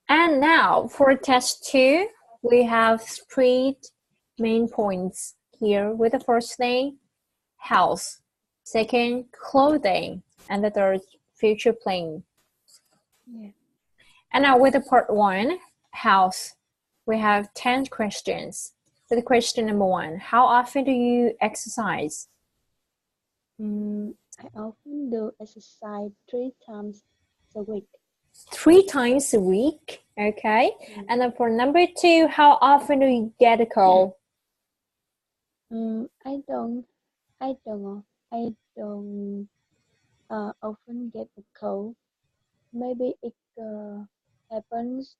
And now for test 2, we have 3 main points here with the first thing, house, second, clothing, and the third, future plan. Yeah. And now with the part 1, house, we have 10 questions. With question number 1, how often do you exercise? I often do exercise 3 times a week. 3 times a week, okay? And then for number 2, how often do you get a cold? I don't often get a cold. Maybe it happens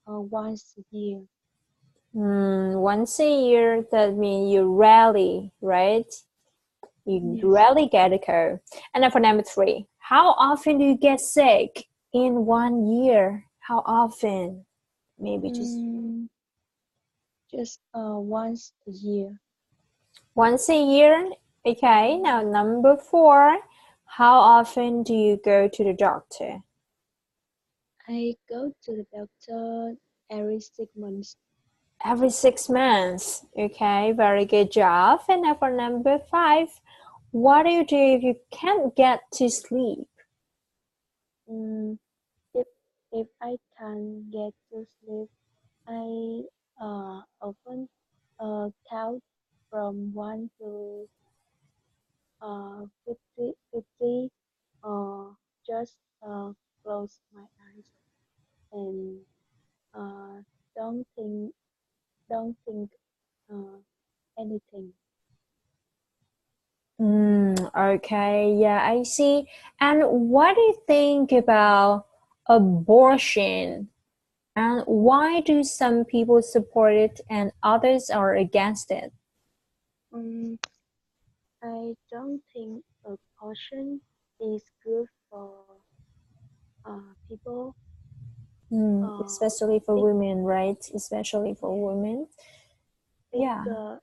once a year. Once a year, that means you rarely, right? You Yes. rarely get a cold. And then for number 3, how often do you get sick in 1 year? How often? Maybe just once a year. once a year. Okay, now number 4, how often do you go to the doctor? I go to the doctor every 6 months. Every 6 months. Okay, very good job. And now for number 5, what do you do if you can't get to sleep? If I can't get to sleep, I often count from 1 to 50, or just close my eyes and uh, don't think don't think anything. Okay, yeah, I see. And what do you think about abortion? And why do some people support it and others are against it? Um, I don't think abortion is good for people. Especially for It women, right? Especially for yeah, women. it Yeah.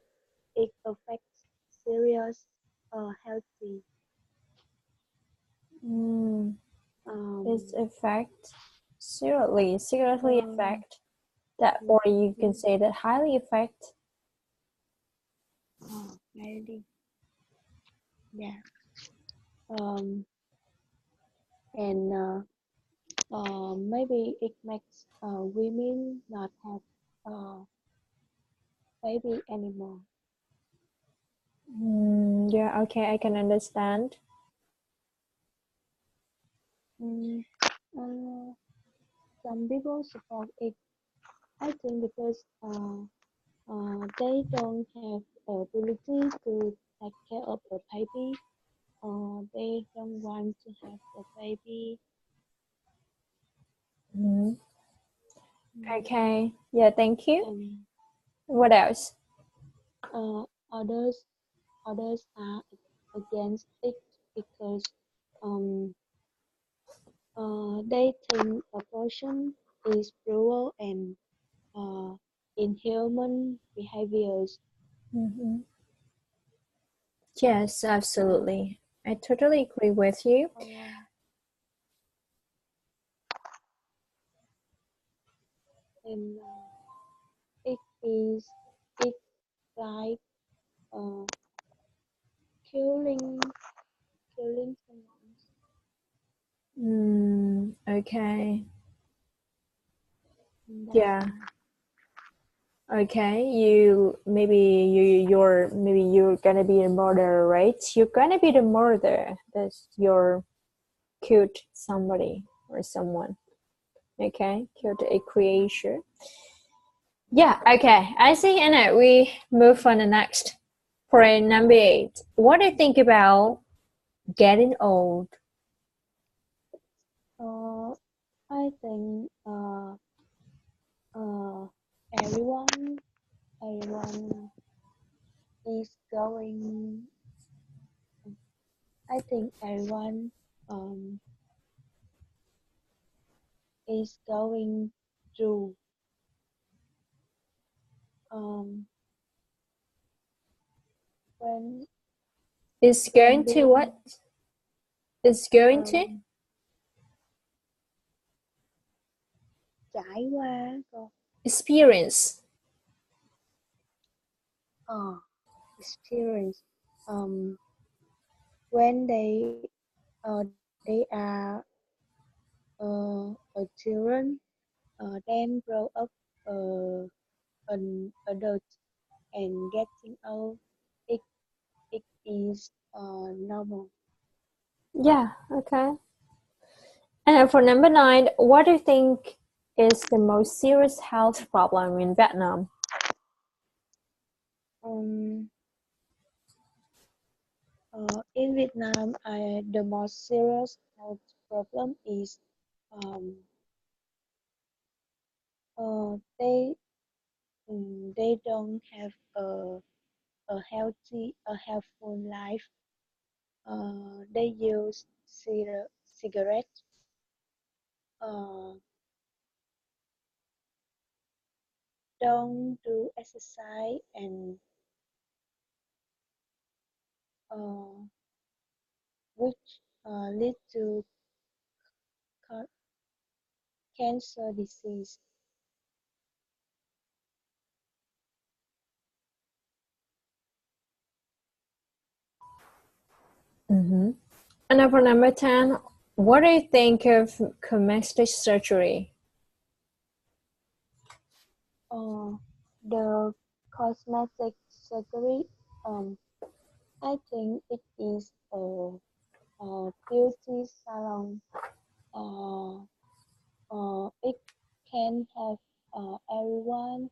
it affects serious healthy. Mm, it's Um, affect seriously um, affect that, or you can mm, say that highly affect. maybe yeah. Um, and maybe it makes women not have uh, baby anymore. Yeah, okay, I can understand. Mm, uh, some people support it. I think because they don't have ability to take care of the baby, or they don't want to have the baby. Mhm. Mm, Okay, yeah, thank you. and What else? uh, others others are against it because um, they think abortion is cruel and uh, inhuman behaviors. Mhm. Yes, Uh, absolutely. I totally agree with you. uh, and it is it's like uh, killing killing someone. Okay. That's Yeah. why. Okay. Maybe you're gonna be a murderer, right? You're gonna be the murderer. That's your killed somebody or someone. Okay, killed a creature. Yeah, okay. I see. And we move on the next. For number 8, what do you think about getting old? Uh, I think uh, everyone everyone is going. I think everyone um, is going through um, when Is when going to what? being Is going to? um, trải qua cô. Experience. Experience. When they are a children, then grow up an adult and getting old. It it is normal. Yeah, okay. And for number 9, what do you think is the most serious health problem in Vietnam? Um, in Vietnam, the most serious health problem is um, uh, they they don't have a healthful life. They use cigarettes, uh, don't do exercise, and uh, which lead to ca- cancer disease. Mm-hmm. And then for number 10, what do you think of cosmetic surgery? Uh, the cosmetic surgery, I think it is a beauty salon. Uh, it can have everyone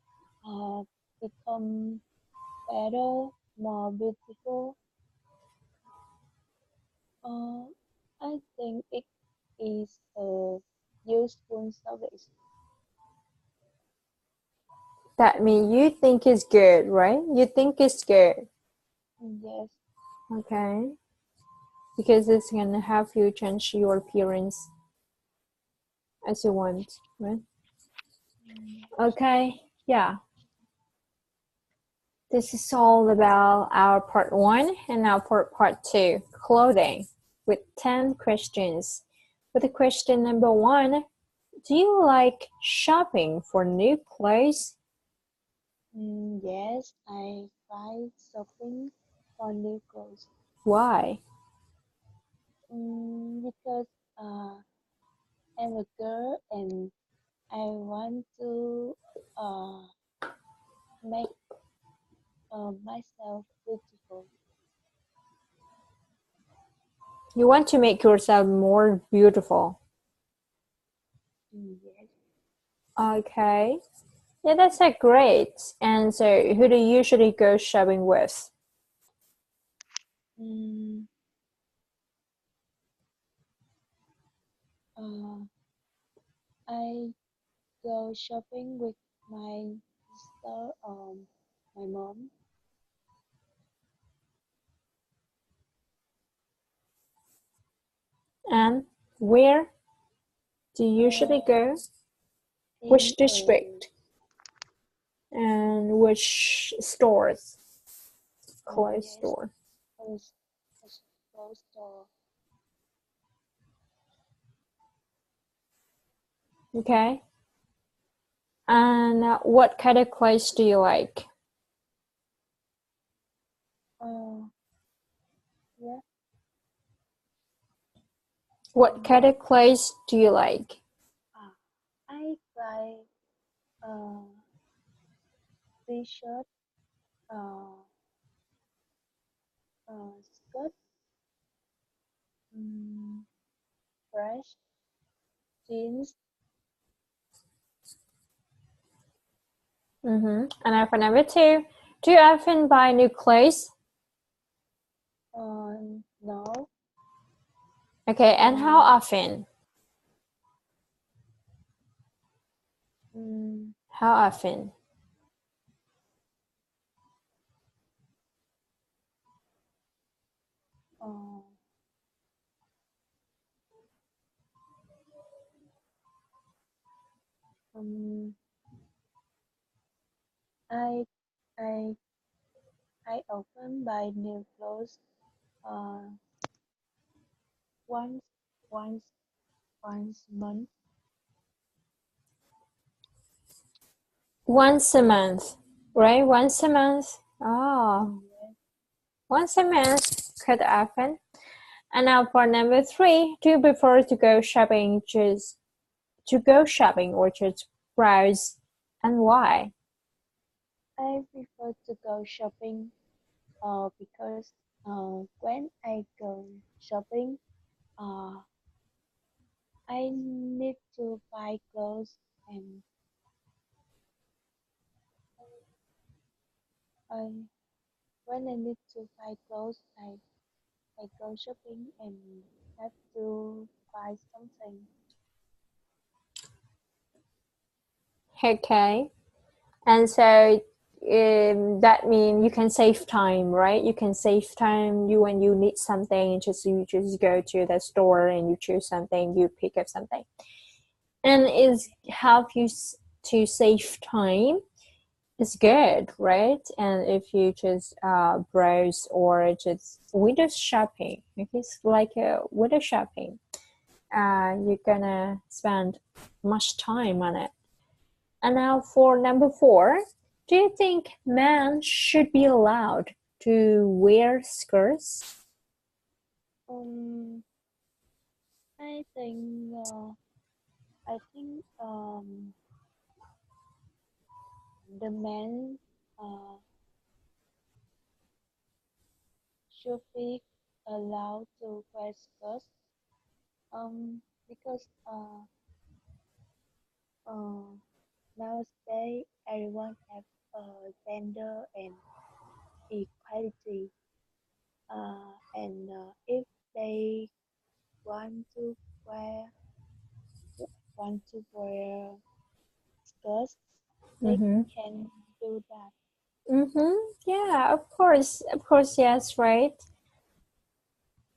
become better, more beautiful. Uh, I think it is a useful service. That means you think it's good, right? You think it's good. Yes, Okay. Because it's gonna help you change your appearance as you want, right? Okay, yeah. This is all about our part 1 and now part 2, clothing, with 10 questions. With the question number 1, do you like shopping for new clothes? yes, I try shopping for new clothes. Why? Because I'm a girl and I want to uh, make myself beautiful. You want to make yourself more beautiful. Yes. Okay. Yeah, that's a great. And so, who do you usually go shopping with? Mm, uh, I go shopping with my sister, my mom. And where do you usually Uh, go? in Which district? And which stores? Clothes yes, store. a, a clothes store. Okay. And what kind of clothes do you like? Uh, yeah. What kind of clothes do you like? Ah, I like uh, t-shirt, uh, skirt, um, fresh jeans. Mm-hmm. And then for number 2, do you often buy new clothes? No. Okay, and how Uh, often? um, How often? uh, um, I I I often buy new clothes uh once once once a month. Once a month, right? Once a month. Oh, Yes. once a month, quite often. And now for number three, do you prefer to go shopping or just browse, and why? I prefer to go shopping because when I go shopping, uh, I need to buy clothes and I when I need to buy clothes, I go shopping and have to buy something. Okay. And so that means you can save time, right? You can save time. You when you need something, you just go to the store and you choose something. You pick up something, and it help you to save time. It's good, right? And if you just browse or just window shopping, if it's like a window shopping, you're gonna spend much time on it. And now for number four, do you think men should be allowed to wear skirts? Um, I think I think the men uh, should be allowed to wear skirts because uh, nowadays everyone have gender and equality and if they want to wear want to wear skirts they Mm-hmm. can do that. Mm-hmm. Yeah, of course, yes, right.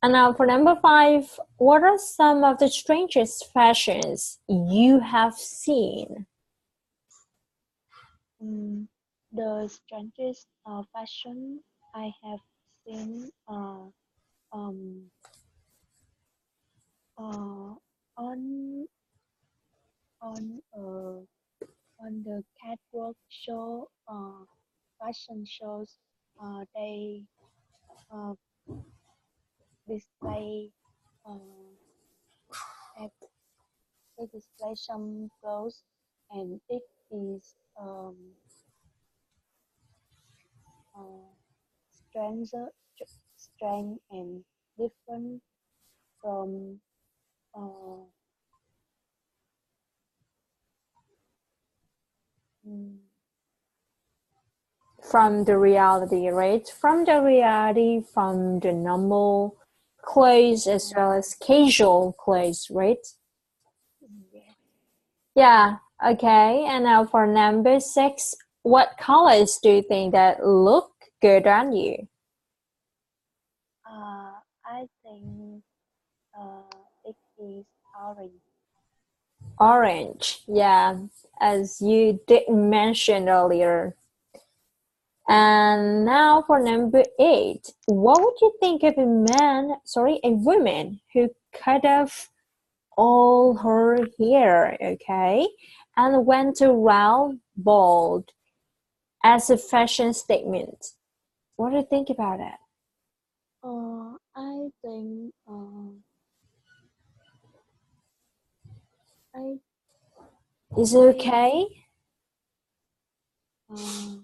And now for number five, what are some of the strangest fashions you have seen? Mm, the strangest fashion I have seen um, uh, on on uh, on the catwalk show fashion shows they uh, display uh, have, they display some clothes and it is uh, stranger strange and different from uh, mm, From the reality, right? From the reality, from the normal clothes as uh, well as casual clothes, right? yes. Yeah, okay. And now for number six, what colors do you think that look good on you? I think it is orange. Orange, yeah, as you did mention earlier. And now for number eight, what would you think of a woman who cut off all her hair, okay, and went around bald as a fashion statement? What do you think about that? I think I Is it I okay? uh,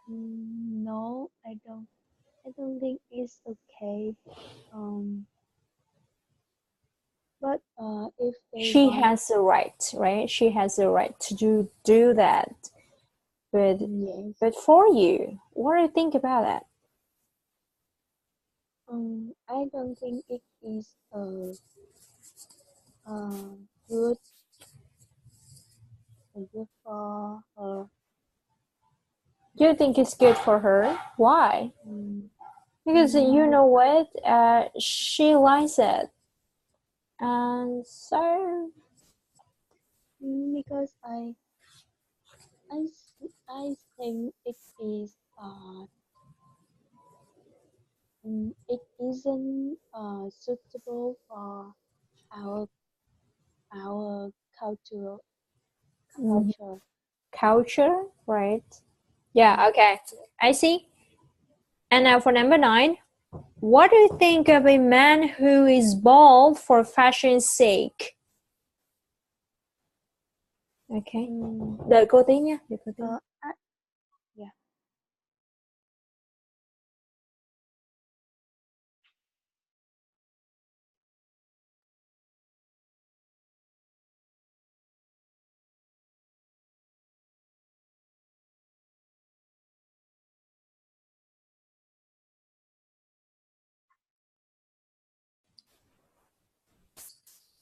no, I don't. I don't think it's okay. Um, but if they She want, has the right, right? She has the right to do that. But yes. for you, what do you think about that? I don't think it is good good for her. Do you think it's good for her? Why? Mm, Because you be- know what? She likes it. And so, because I think it is it isn't suitable for our our cultural Mhm. culture. Culture, right? Yeah, okay. I see. And now for number 9, what do you think of a man who is bald for fashion's sake? Okay. Đợi cô tí nha. Đợi cô tí. Yeah.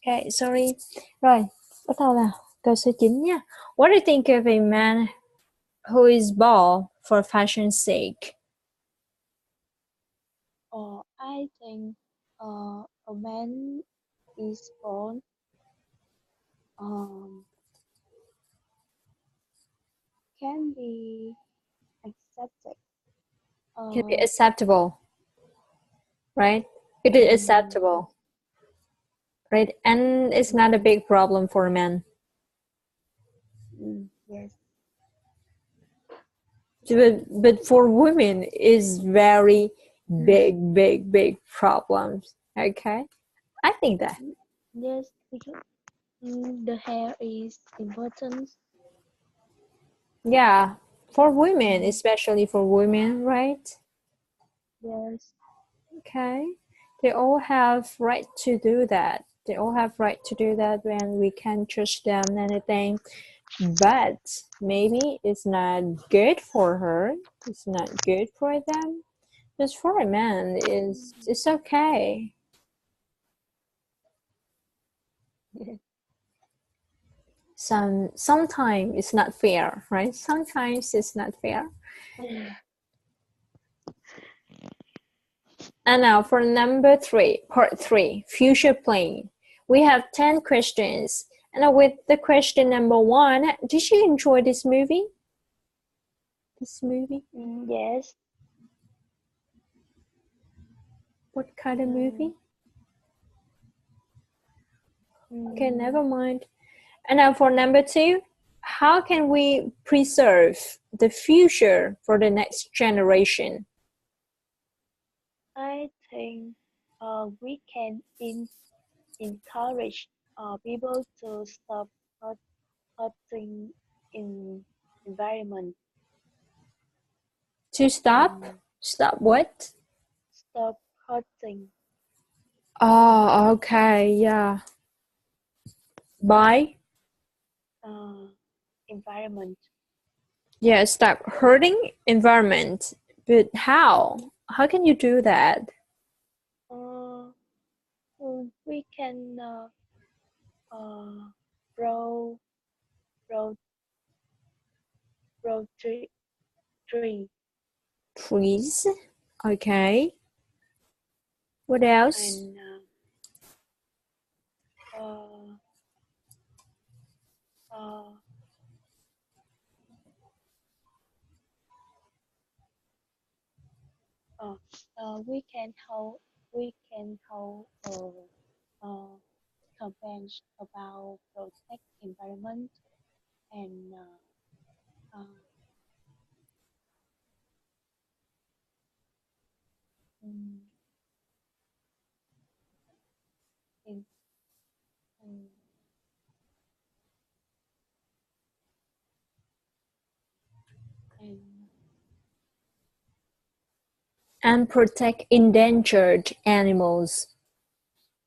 Okay, sorry. Rồi, bắt đầu nào. Câu số 9 nha. What do you think of a man who is bald for fashion's sake? I think a man is born can be accepted. Can be Uh, acceptable, right? It is acceptable, right? And it's not a big problem for men. yes. But for women is very big problems. Okay, I think that. Yes, because the hair is important. Yeah, for women, especially for women, right? Yes. Okay, they all have right to do that. They all have right to do that when we can't judge them anything. But maybe it's not good for her. It's not good for them. Just for a man, it's okay. Sometimes it's not fair, right? Sometimes it's not fair. And now for number 3, part 3, future plan. We have 10 questions. And with the question number 1, did you enjoy this movie? This movie? Yes. What kind of movie? Okay, Mm, never mind. And now for number 2, how can we preserve the future for the next generation? I think we can encourage people to stop hurting in environment. To stop? Um, Stop what? Stop hurting Oh, okay, yeah. By? environment. Yeah, stop hurting environment. But how? How can you do that? Uh, we can uh, grow grow grow tree Trees. Okay. What else? and uh, uh, we can hold campaigns about protect environment and mm, in, mm, and And protect endangered animals,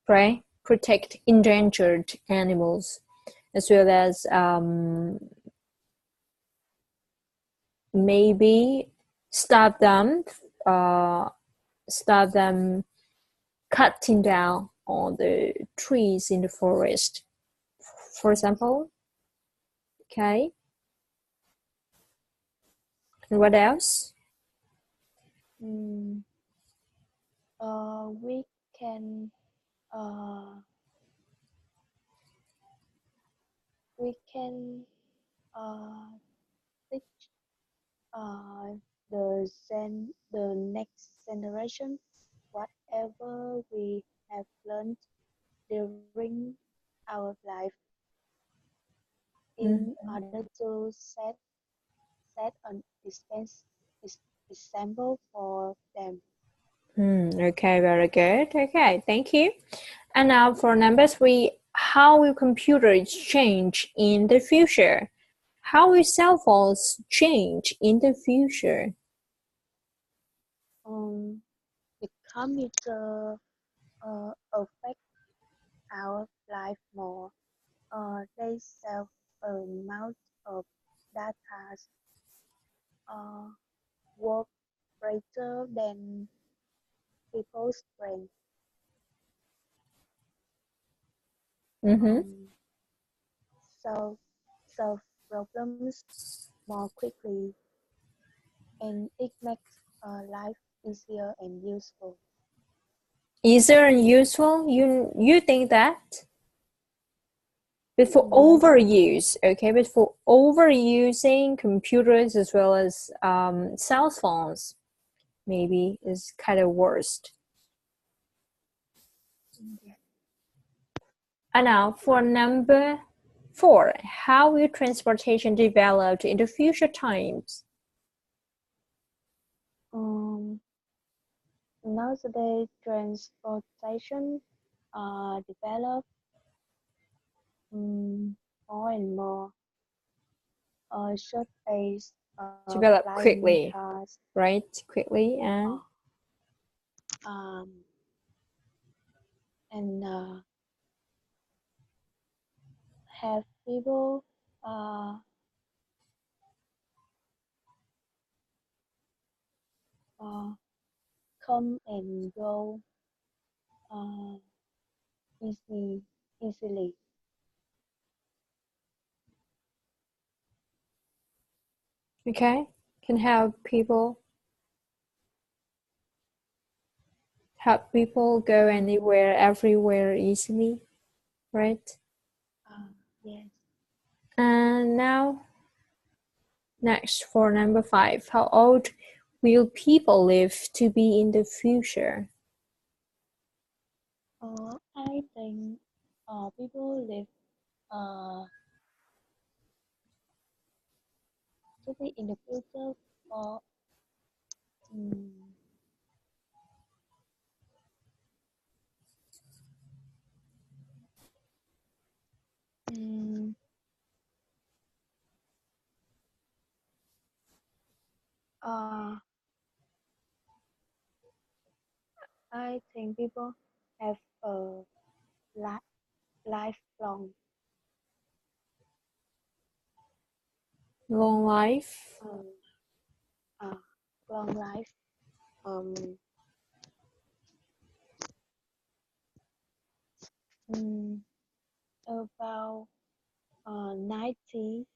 right? Protect endangered animals as well as maybe stop them, uh, stop them cutting down all the trees in the forest, for example. Okay. And what else? mm, we can uh, we can uh, teach uh, the next generation whatever we have learned during our life. in order to set an example for them. Okay, very good. Okay, thank you. And now for number 3, how will computers change in the future? How will cell phones change in the future? The computer affect our life more. They save amount of data, work better than people's brain. So solve problems more quickly, and it makes life easier and useful. Easier and useful? You think that? But for overuse, okay, but for overusing computers as well as cell phones, maybe is kind of worst. And now for number 4, how will transportation develop in the future times? Nowadays, transportation develop more and more, such as Develop flying quickly, cars, right? Quickly and and have people come and go easily. okay, can help people go anywhere, everywhere easily, right? Yes. And now, next for number 5, how old will people live to be in the future? I think people live to be in the future for I think people have a lifelong Long life? long life. About 90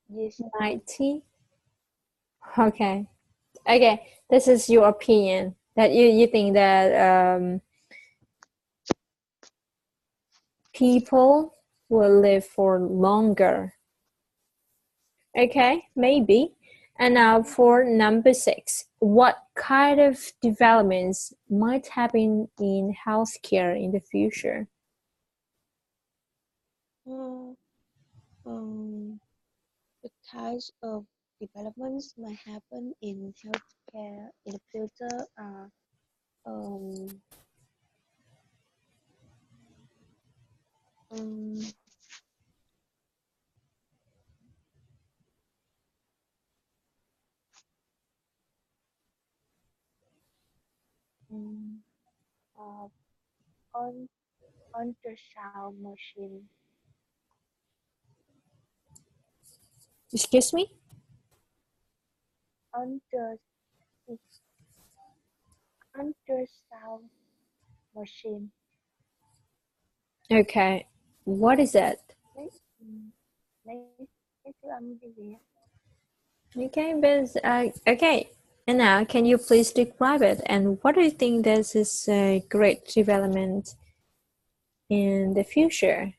years. 90? Okay. Okay, this is your opinion that you think that people will live for longer. Okay, maybe. And now for number 6, what kind of developments might happen in healthcare in the future? The types of developments might happen in healthcare in the future are on ultrasound machine. Excuse me? Ultrasound machine. Okay, what is that? Okay, but okay. And now, can you please describe it? And what do you think this is a great development in the future?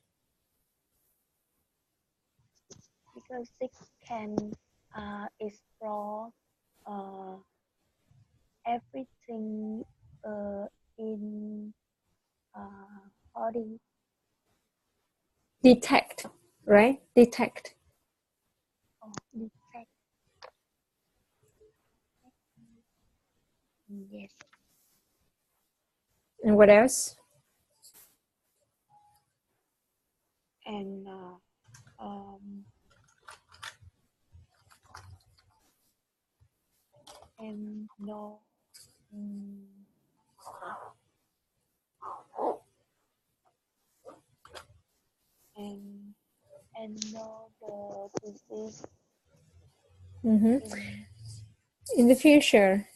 Because it can explore everything in body. Detect. right? Detect. Oh, detect. Yes. And what else? And um and know mm, and know the disease Mm-hmm. in In the future.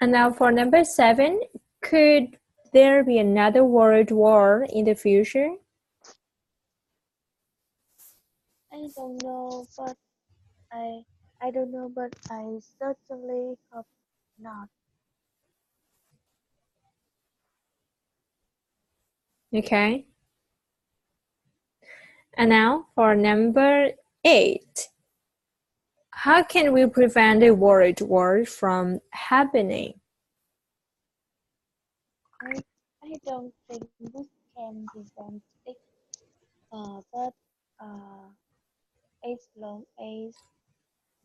And now for number 7, could there be another world war in the future? I don't know, but I I don't know, but I certainly hope not. Okay. And now for number 8, how can we prevent a world war from happening? I I don't think we can prevent it, but uh, as long as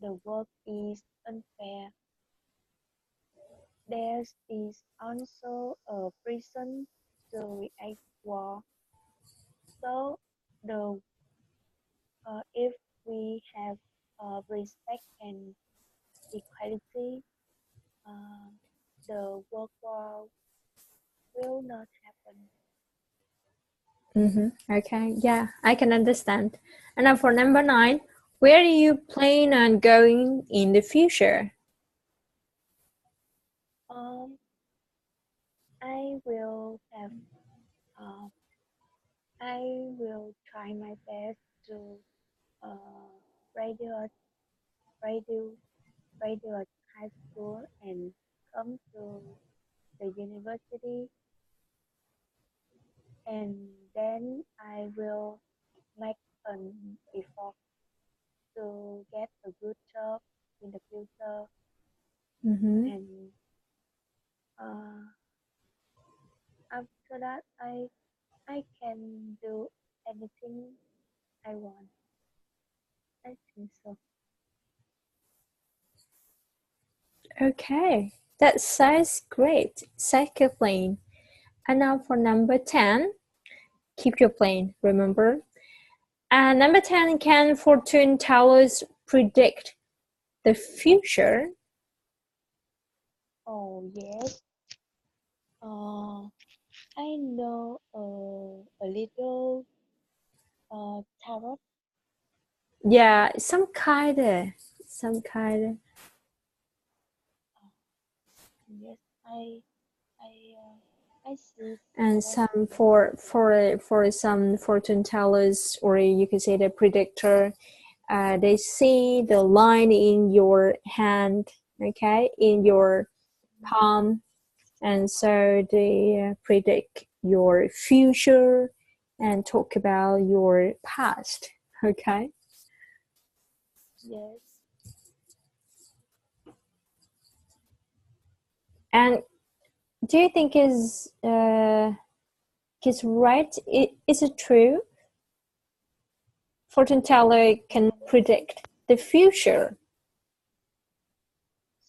the work is unfair, there is also a reason to react war. So the if we have respect and equality, uh, the work war will not happen. Okay, yeah, I can understand. And now for number 9, where do you plan on going in the future? Um, I will have uh, I will try my best to uh, graduate graduate graduate high school and come to the university, and then I will make an effort to get a good job in the future, Mm-hmm. and after that I can do anything I want. I think so. Okay, that sounds great. Cycling. And now for number 10, keep your plane, remember? And number 10, can fortune tellers predict the future? Oh yes. Uh, I know a little tarot. Yeah, some kind of. Uh, yes, I I see And tarot some in for some fortune tellers, or you could say the predictor, they see the line in your hand, okay, in your palm, and so they predict your future and talk about your past, okay. yes. And do you think is right, is it true fortune teller can predict the future?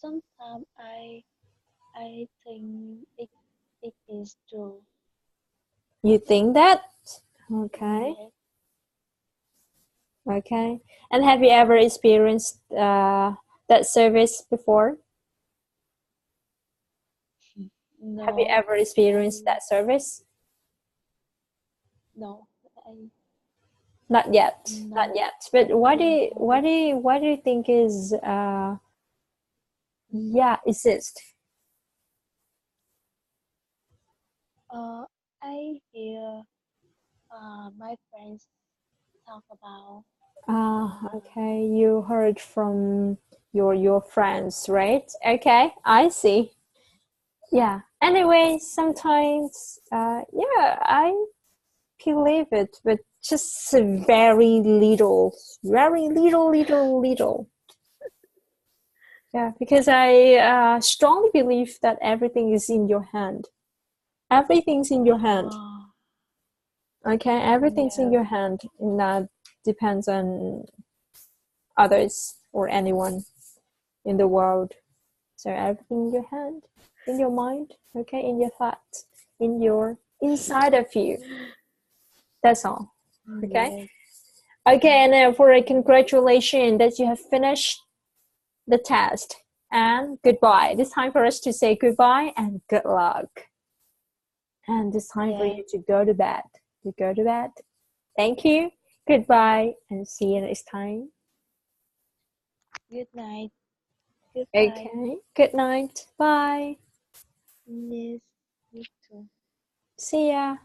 Sometimes I think it is true. You think that? Okay. Yes. Okay. And have you ever experienced that service before? Have you No, ever experienced I that service? no, I Not yet. Not no, yet. But no. why do you think is yeah, exist? Uh, I hear my friends talk about Ah, uh, okay. You heard from your friends, right? Okay, I see. Yeah. Anyway, sometimes yeah, I believe it, but just very little. Yeah, because I strongly believe that everything is in your hand. Everything's in your hand. uh, Okay, everything's in Yeah. your hand, and that depends on others or anyone in the world. So everything in your hand, in your mind, okay, in your thoughts, in your inside of you. That's all. Okay. Yes. Okay, and for a congratulations that you have finished the test. And goodbye. It's time for us to say goodbye and good luck. And it's time for Yeah. you to go to bed. To go to bed. Thank you. Goodbye, and see you next time. Good night. Goodbye. Okay. Good night. Bye. Yes. You too. See ya.